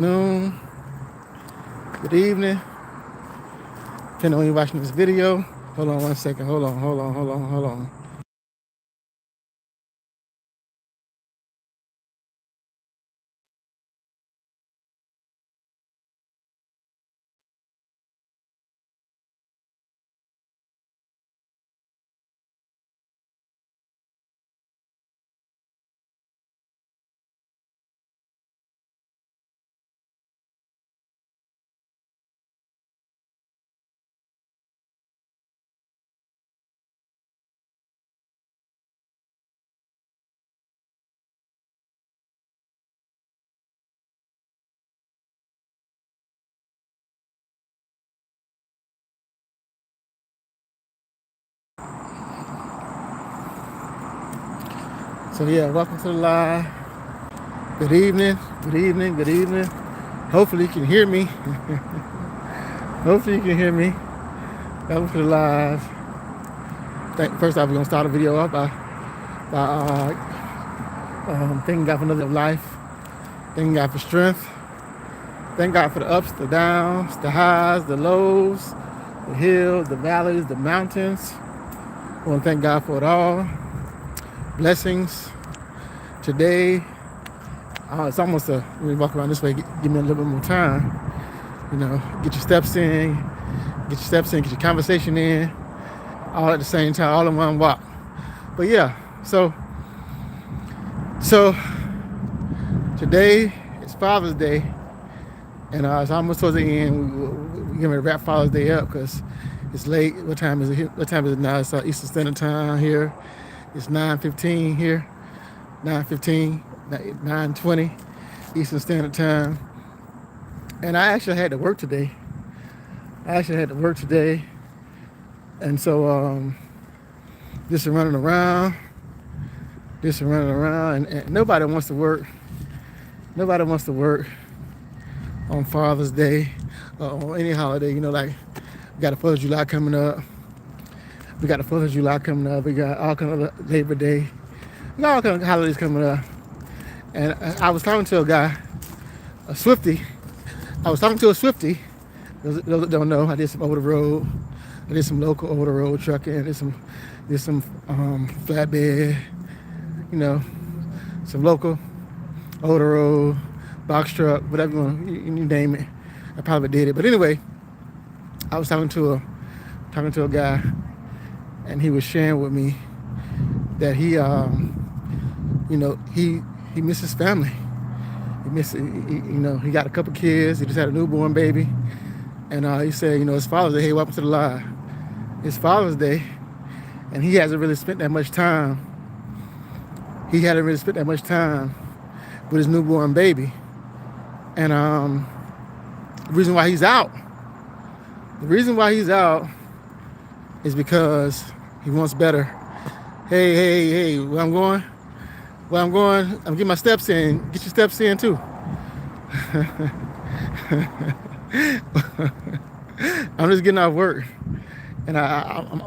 Noon, good evening, depending on when you're watching this video. Hold on one second. Hold on. So yeah, welcome to the live. Good evening. Hopefully you can hear me. Welcome to the live. First off, we're gonna start a video off by thanking God for another life. Thanking God for strength. Thank God for the ups, the downs, the highs, the lows, the hills, the valleys, the mountains. I want to thank God for it all. Blessings. Today, it's almost when you walk around this way, give me a little bit more time. Get your steps in, get your conversation in, all at the same time, all in one walk. But yeah, so today is Father's Day, and it's almost towards the end. We're getting ready to wrap Father's Day up because it's late. What time is it? What time is it now? It's Eastern Standard Time here. It's 9:15 here. 9:15, 9:20 Eastern Standard Time. And I actually had to work today. And so just running around, and nobody wants to work. Nobody wants to work on Father's Day or on any holiday. Like we got the 4th of July coming up. We got all kind of Labor Day. We got all kind of holidays coming up. And I was talking to a guy, a Swiftie. Those that don't know, I did some over the road. I did some local over the road trucking. I did some flatbed. Some local over the road box truck, whatever you name it. I probably did it, but anyway, I was talking to a guy, and he was sharing with me that he misses his family. He got a couple kids. He just had a newborn baby. And he said, it's Father's Day. Hey, welcome to the live. It's Father's Day. And he hasn't really spent that much time. With his newborn baby. And the reason why he's out is because he wants better. Hey, where I'm going, I'm getting my steps in. Get your steps in too. I'm just getting off work, and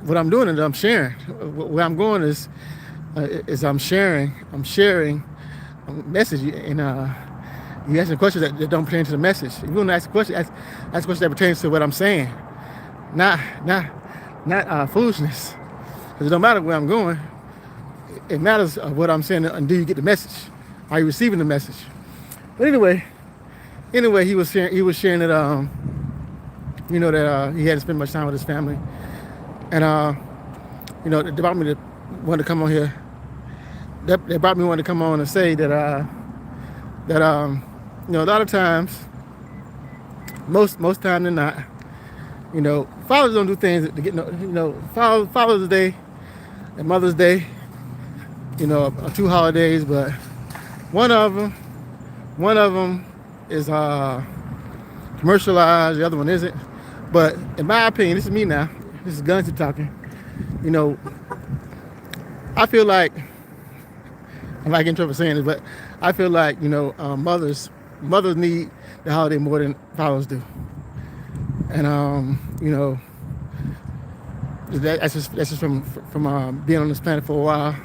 what I'm doing is I'm sharing. Where I'm going is I'm sharing a message, and you asking questions that don't pertain to the message. If you want to ask a question, ask a question that pertains to what I'm saying, not foolishness. Because it don't matter where I'm going. It matters what I'm saying, and do you get the message? Are you receiving the message? But anyway, he was sharing that that he hadn't spent much time with his family, and they brought me wanted to come on here. They brought me wanted to come on and say that a lot of times, most time than not, fathers don't do things to get Father's Day and Mother's Day, are two holidays, but one of them is commercialized, the other one isn't. But in my opinion, this is me now. This is Gunsy talking. I feel like I'm not getting trouble saying this, but I feel like mothers need the holiday more than fathers do, and that's just from being on this planet for a while,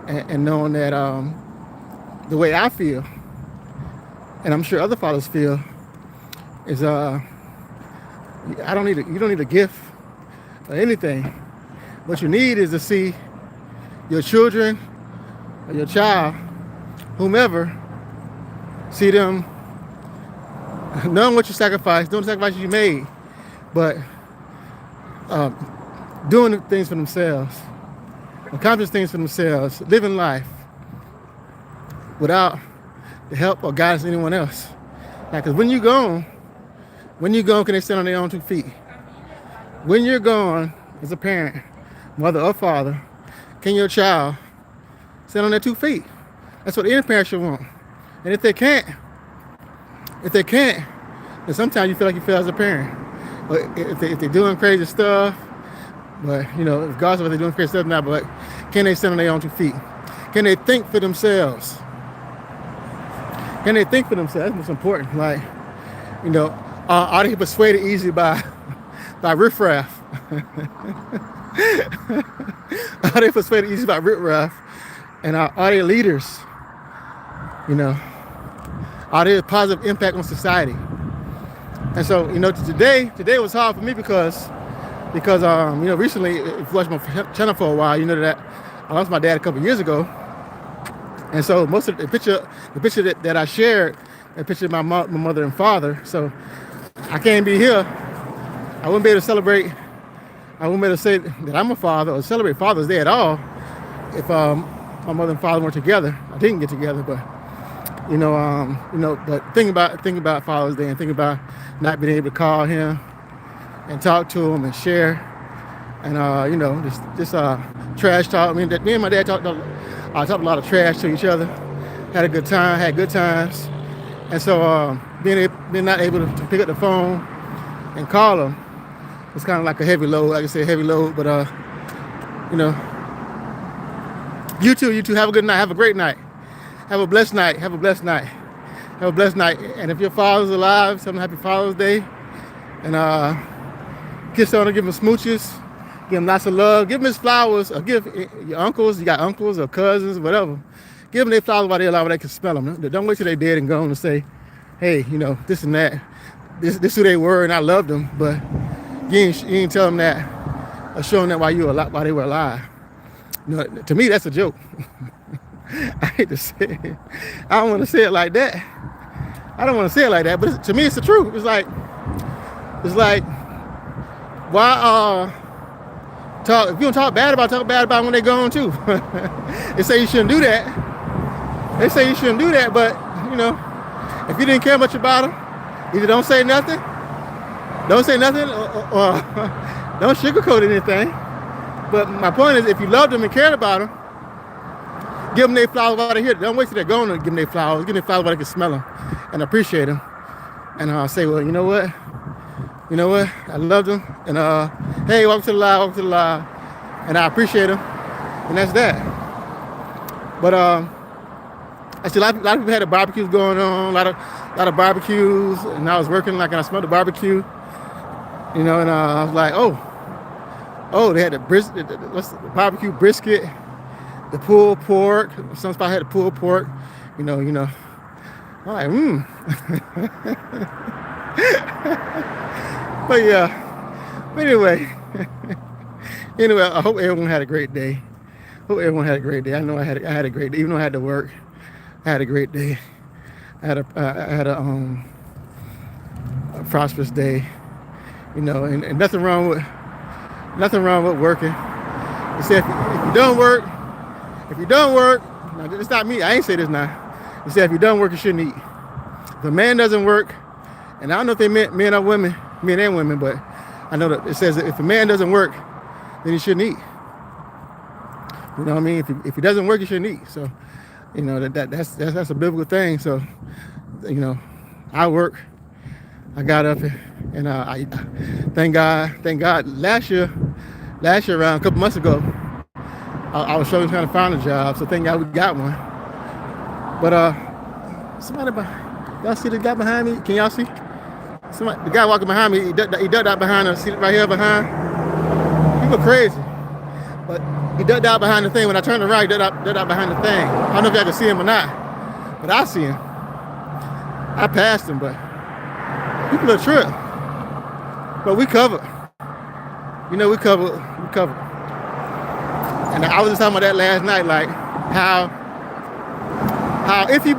and knowing that the way I feel and I'm sure other fathers feel, is you don't need a gift or anything. What you need is to see your children or your child, whomever, see them knowing what you sacrificed, doing the sacrifices you made, but doing things for themselves, accomplishing things for themselves, living life without the help or guidance of anyone else. Because when you're gone, can they stand on their own 2 feet? When you're gone, as a parent, mother or father, can your child stand on their 2 feet? That's what any parent should want. And if they can't, then sometimes you feel like you fail as a parent. But if they're doing crazy stuff, but regardless of what they're doing crazy stuff now, but can they stand on their own 2 feet? Can they think for themselves? That's what's important. Like, are they persuaded easily by riffraff? Are they persuaded easily by riffraff? And are they leaders? Are they a positive impact on society? And so, today was hard for me because recently, if you watched my channel for a while, you know that I lost my dad a couple years ago. And so most of the picture that I shared, a picture of my mother and father. So I can't be here. I wouldn't be able to celebrate. I wouldn't be able to say that I'm a father or celebrate Father's Day at all if my mother and father weren't together. I didn't get together, but but think about Father's Day and think about not being able to call him and talk to him and share, and just trash talk. Me and my dad talked a lot of trash to each other. Had a good time, had good times, and so being not able to pick up the phone and call him was kind of like a heavy load. Like I said, heavy load. But you too. Have a good night. Have a great night. Have a blessed night. Have a blessed night. Have a blessed night. And if your father's alive, tell him Happy Father's Day. And kiss on him, give him smooches, give him lots of love, give him his flowers, or give your uncles, you got uncles or cousins, whatever. Give them their flowers while they're alive, where they can smell them. Don't wait till they're dead and gone and say, hey, this and that. This who they were, and I loved them. But you ain't tell them that or show them that while they were alive. To me, that's a joke. I hate to say it. I don't want to say it like that. But to me, it's the truth. It's like, why talk? If you don't talk bad about them when they're gone too. They say you shouldn't do that. But if you didn't care much about them, either don't say nothing, or don't sugarcoat anything. But my point is, if you loved them and cared about them, give them their flowers while they're here. Don't wait till they're gone to give them their flowers. Give them their flowers while they can smell them and appreciate them. And I'll say, well, you know what? I love them. And hey, welcome to the live. And I appreciate them. And that's that. But I see a lot of people had the barbecues going on, a lot of barbecues, and I was working and I smelled the barbecue. And I was like, oh, they had the barbecue brisket, the pulled pork. Some spot had the pulled pork. I'm like, But yeah. Anyway, I hope everyone had a great day. I know I had a great day, even though I had to work. I had a great day. I had a prosperous day. And nothing wrong with working. They say if you don't work, now it's not me. I ain't say this now. They say if you don't work, you shouldn't eat. If a man doesn't work, and I don't know if they meant men and women, but I know that it says that if a man doesn't work, then he shouldn't eat. You know what I mean? If he doesn't work, he shouldn't eat. So, that's a biblical thing. So, I work. I got up and I thank God. Last year around a couple months ago, I was struggling trying to find a job. So thank God we got one. But y'all see the guy behind me? Can y'all see? The guy walking behind me, he ducked out behind us. See right here behind? People crazy. But he ducked out behind the thing. When I turned around, he ducked out behind the thing. I don't know if y'all can see him or not, but I see him. I passed them, but people are trip. But we covered. You know, we covered. We covered. And I was just talking about that last night, like how if you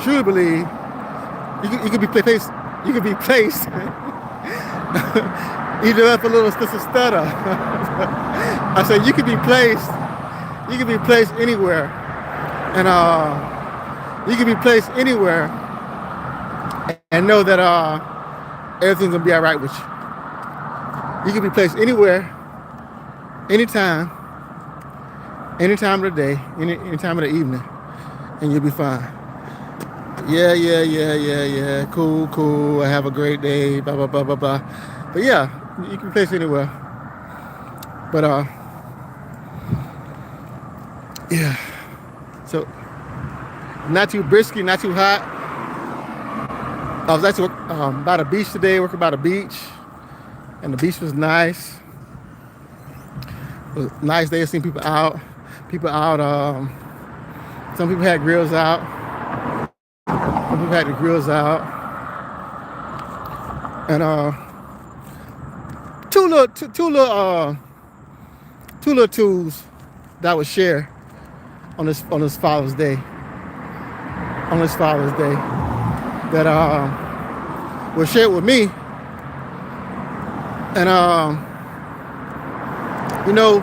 truly believe, you could be placed. You could be placed either up a little stutter. I said you could be placed. You could be placed anywhere, and you could be placed anywhere, and know that everything's gonna be all right with you. You could be placed anywhere, anytime of the day, any time of the evening, and you'll be fine. Yeah. Cool. I have a great day. Blah blah blah blah blah. But yeah, you can be placed anywhere. But yeah. So not too brisky, not too hot. I was actually by the beach today, working by the beach, and the beach was nice. It was a nice day. Seeing people out. Some people had grills out. Some people had the grills out. And two little tools that I would share on this Father's Day. That was shared with me. And you know,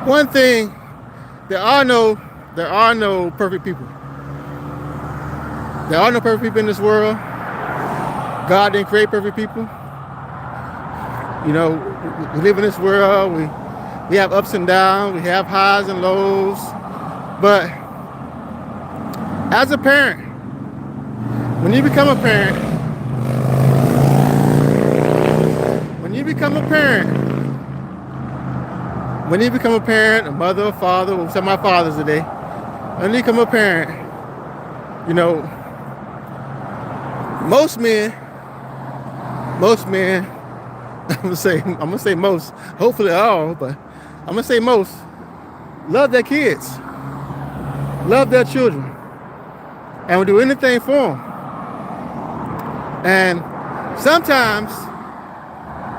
one thing, there are no perfect people. There are no perfect people in this world. God didn't create perfect people. You know, we live in this world. We have ups and downs. We have highs and lows. But as a parent, when you become a parent, a mother or father, we'll say my fathers today, when you become a parent, you know, most men, I'm gonna say most, hopefully all, but I'm gonna say most, love their kids, love their children, and will do anything for them. And sometimes,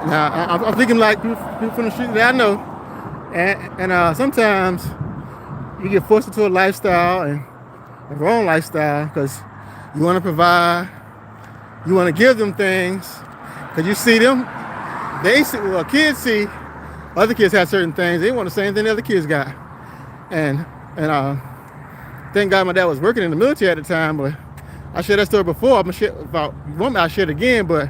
now I'm thinking like people from the street that I know, and sometimes you get forced into a lifestyle, and a wrong lifestyle, because you want to provide, you want to give them things, because you see them, kids see other kids have certain things, they want the same thing the other kids got. And thank God my dad was working in the military at the time, but I shared that story before. I'm gonna share about one, I'll share it again, but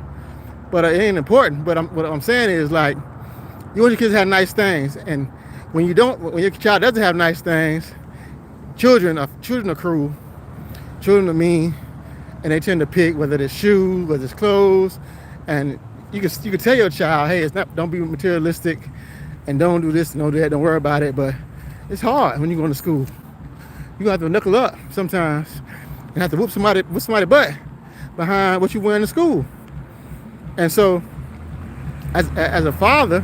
it ain't important. But what I'm saying is, like, you want your kids to have nice things, and when your child doesn't have nice things, children are cruel, children are mean, and they tend to pick, whether it's shoes, whether it's clothes, and you can tell your child, hey, don't be materialistic, and don't do this, don't do that, don't worry about it. But it's hard when you're going to school. You gonna have to knuckle up sometimes and have to whoop somebody butt behind what you wearing to school. And so, as a father,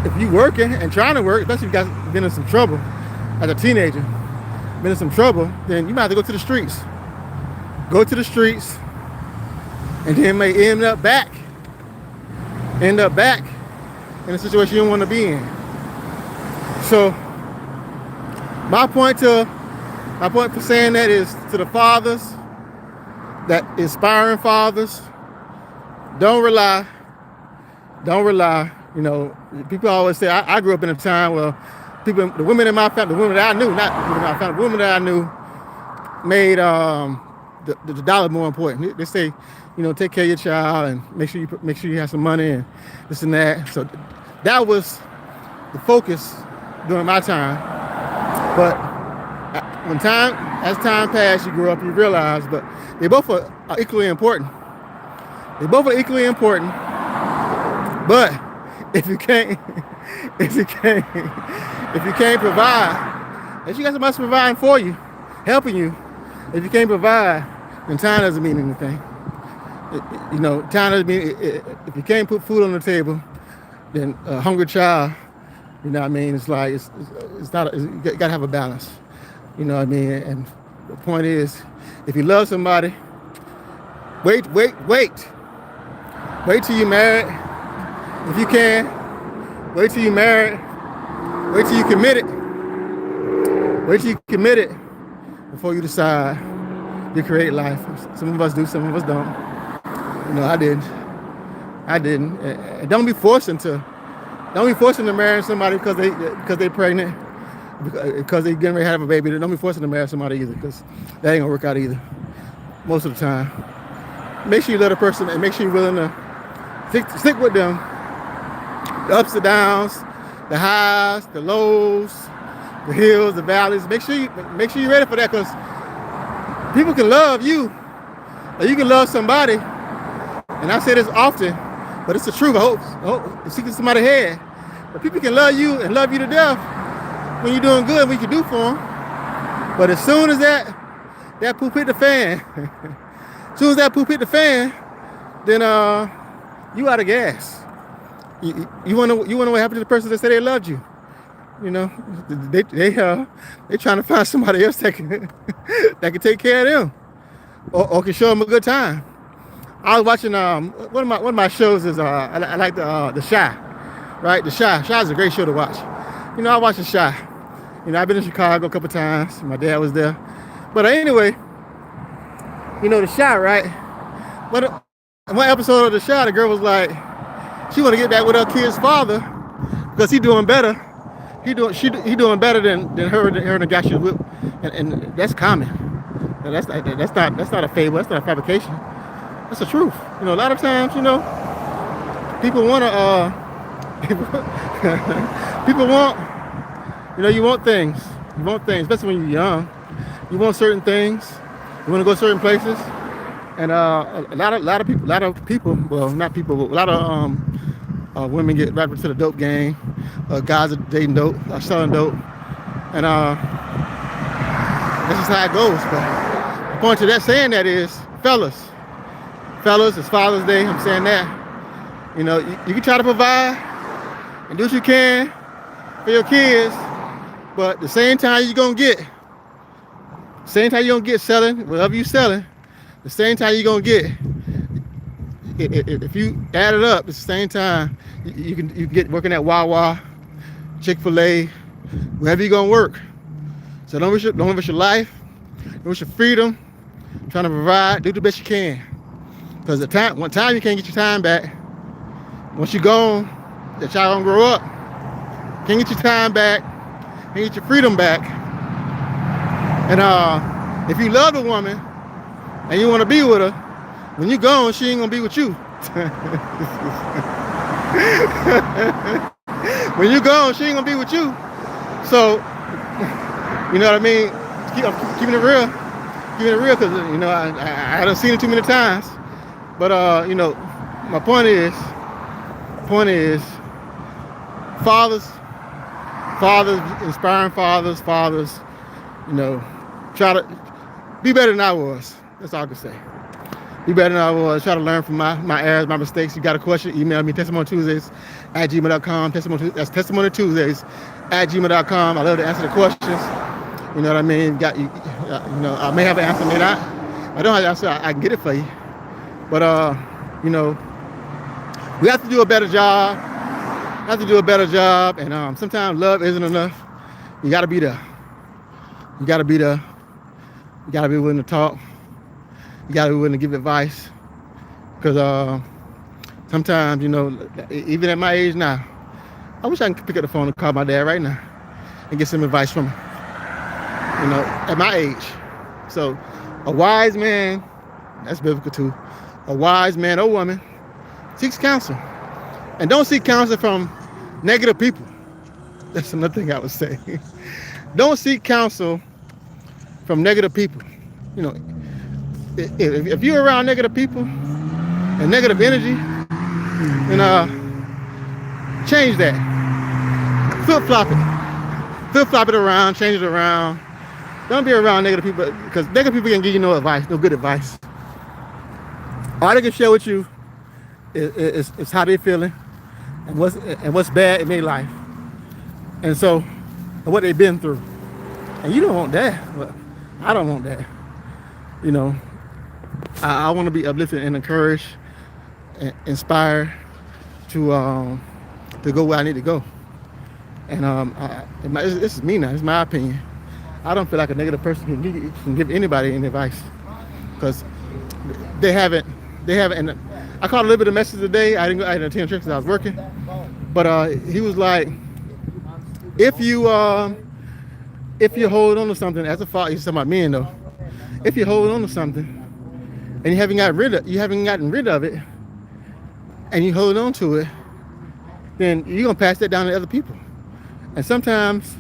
if you working and trying to work, especially if you guys been in some trouble as a teenager, been in some trouble, then you might have to go to the streets. Go to the streets, and then may end up back in a situation you don't want to be in. So my point for saying that is to the fathers, that inspiring fathers, don't rely. You know, people always say, I grew up in a time where the women in my family, the women that I knew, not the women in my family, the women that I knew made the dollar more important. They say, you know, take care of your child and make sure you have some money and this and that. So that was the focus during my time. But as time passed, you grew up, you realize, but they both are equally important. But if you can't provide, if you got somebody providing for you, helping you, if you can't provide, then time doesn't mean anything. You know, time doesn't mean, if you can't put food on the table, then a hungry child, you know what I mean? It's like, you gotta have a balance. You know what I mean? And the point is, if you love somebody, wait. Wait till you're married. If you can, wait till you're married. Wait till you committed. Wait till you committed before you decide to create life. Some of us do, some of us don't. You know, I didn't. And don't be forcing to marry somebody because they pregnant, because they getting ready to have a baby. Don't be forcing to marry somebody either, because that ain't gonna work out either. Most of the time, make sure you love a person and make sure you're willing to stick with them. The ups and downs, the highs, the lows, the hills, the valleys. Make sure you're ready for that, because people can love you, or you can love somebody. And I say this often, but it's the truth. I hope it's secret somebody's head. But people can love you and love you to death when you're doing good, when you can do for them. But as soon as that poop hit the fan, as soon as that poop hit the fan, then you out of gas. You wanna know what happened to the person that said they loved you? You know, they trying to find somebody else that can take care of them, or can show them a good time. I was watching one of my shows is I like the Chi, right? The Chi is a great show to watch. You know, I watch the Chi. You know, I've been in Chicago a couple times. My dad was there. But anyway, you know, the Chi, right? One episode of the Chi, the girl was like, she want to get back with her kid's father because he doing better. He doing better than her and the guy she was with, and that's common. That's not a fable. That's not a fabrication. That's the truth. You know, a lot of times, you know, people want people want, you know, you want things, especially when you're young. You want certain things. You want to go certain places, and a lot of people, well, not people, but a lot of women get wrapped into the dope game. Guys are dating dope, are selling dope, and that's just how it goes. But the point to that saying that is, fellas, it's Father's Day. I'm saying that, you know, you can try to provide and do what you can for your kids, but the same time you're gonna get selling whatever you selling, the same time you're gonna get, if you add it up, it's the same time you can get working at Wawa, Chick-fil-A, wherever you're gonna work. So don't waste your life, don't waste your freedom, trying to provide. Do the best you can, because one time you can't get your time back. Once you're gone, that child gonna grow up. Can't get your time back, can't get your freedom back. And if you love a woman and you want to be with her, when you're gone, she ain't gonna be with you. When you're gone, she ain't gonna be with you. So, you know what I mean? I'm keeping it real, because you know I done seen it too many times. But you know, my point is, fathers, inspiring fathers, you know, try to be better than I was. That's all I can say. Be better than I was. Try to learn from my errors, my mistakes. You got a question, email me, testimonytuesdays@gmail.com. That's testimonytuesdays@gmail.com. I love to answer the questions. You know what I mean? You know, I may have an answer, may not. I don't have the answer. I can get it for you. But you know, we have to do a better job. And sometimes love isn't enough. You got to be there. You got to be willing to talk. You got to be willing to give advice. Because sometimes, you know, even at my age now, I wish I could pick up the phone and call my dad right now and get some advice from him. You know, at my age. So a wise man, that's biblical too. A wise man or woman seeks counsel. And don't seek counsel from negative people. That's another thing I would say. Don't seek counsel from negative people. You know, if you're around negative people and negative energy, then change that. Flip-flop it around, change it around. Don't be around negative people, because negative people can give you no advice, no good advice. All they can share with you is how they're feeling and what's bad in their life, and what they've been through. And you don't want that, but I don't want that. You know, I want to be uplifted and encouraged and inspired to go where I need to go. And this is me now. It's my opinion. I don't feel like a negative person can give anybody any advice, because they haven't. And I caught a little bit of message today. I didn't attend church because I was working. But he was like, if you hold on to something as a father, he's talking about men though. If you hold on to something and you haven't gotten rid of it, and you hold on to it, then you're gonna pass that down to other people. And sometimes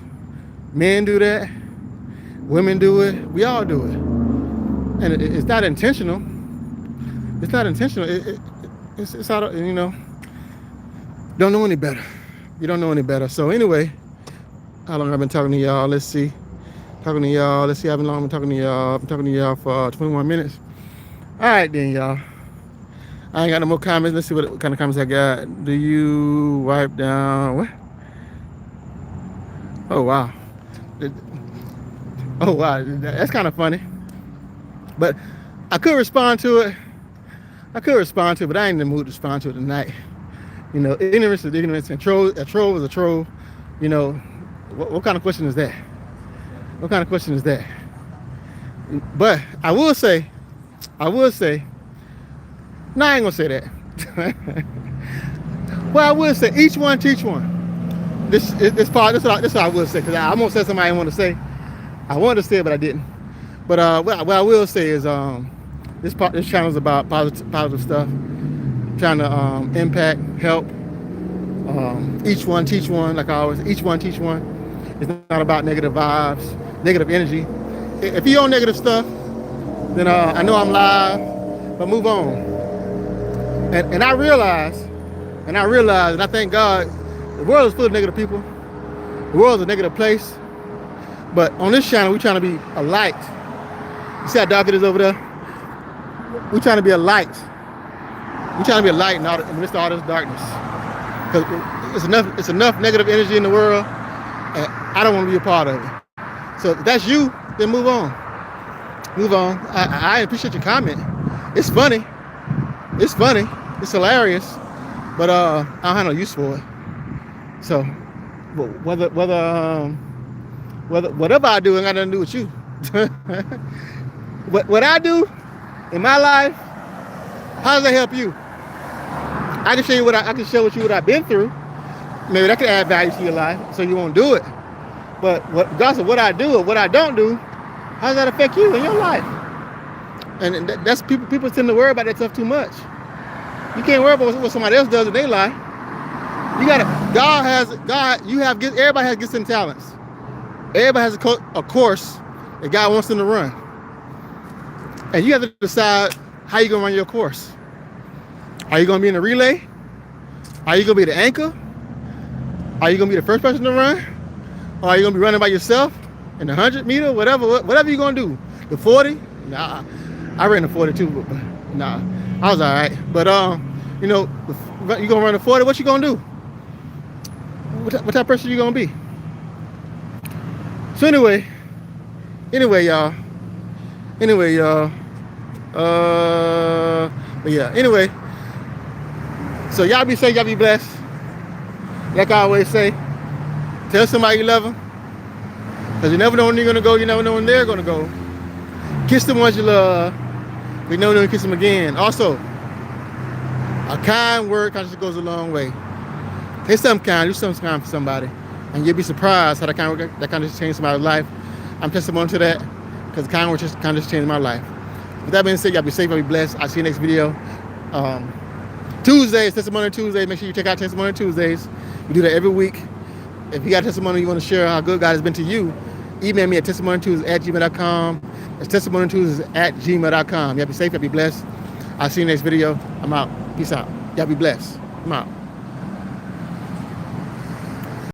men do that, women do it, we all do it. And it's not intentional. It's not intentional. It's out of, you know, don't know any better. You don't know any better. So anyway, how long I've been talking to y'all? Let's see. How long I've been talking to y'all. I've been talking to y'all for 21 minutes. All right then, y'all. I ain't got no more comments. Let's see what kind of comments I got. Do you wipe down? What? Oh, wow. Oh, wow. That's kind of funny. But I could respond to it. But I ain't in the mood to respond to it tonight. You know, ignorance is ignorance, and a troll is a troll. You know, what kind of question is that? What kind of question is that? But I will say, no, I ain't gonna say that. Well, I will say, each one teach one. This what I will say, because I'm gonna say something I didn't want to say. I wanted to say it, but I didn't. But what I will say is, this channel is about positive stuff, trying to impact, help. Each one teach one, like I always. Each one teach one. It's not about negative vibes, negative energy. If you're on negative stuff, then I know I'm live, but move on. And I realize, and I thank God, the world is full of negative people. The world is a negative place. But on this channel, we're trying to be a light. You see how dark it is over there? We're trying to be a light. We're trying to be a light in the midst of all this darkness. Because it's enough negative energy in the world, and I don't want to be a part of it. So if that's you, then move on. Move on. I appreciate your comment. It's funny. It's funny. It's hilarious. But I don't have no use for it. So whatever I do ain't got nothing to do with you. What I do in my life, how does that help you? I can show you what I've been through. Maybe that could add value to your life, so you won't do it. But regardless of what I do or what I don't do, how does that affect you in your life? And that's people tend to worry about that stuff too much. You can't worry about what somebody else does in their life. Everybody has gifts and talents. Everybody has a course that God wants them to run. And you have to decide how you're gonna run your course. Are you gonna be in a relay? Are you gonna be the anchor? Are you gonna be the first person to run? Or are you gonna be running by yourself in the 100 meter, whatever you're gonna do? The 40? Nah, I ran the 40 too, but nah, I was all right. But you know, you gonna run the 40, what you gonna do? What type of person you gonna be? So anyway, y'all. But yeah, anyway. So y'all be safe, y'all be blessed. Like I always say, tell somebody you love them. Because you never know when you're going to go, you never know when they're going to go. Kiss the ones you love. You never know when you kiss them again. Also, a kind word kind of goes a long way. Say something kind, do something kind for somebody. And you'll be surprised how that kind of just changed somebody's life. I'm testimony to that, because kind words just kind of changed my life. With that being said, y'all be safe, y'all be blessed. I'll see you next video. Tuesdays, Testimony Tuesdays. Make sure you check out Testimony Tuesdays. We do that every week. If you got a testimony you want to share how good God has been to you, email me at testimonytuesdays@gmail.com. That's testimonytuesdays@gmail.com. Y'all be safe, y'all be blessed. I'll see you next video. I'm out. Peace out. Y'all be blessed. I'm out.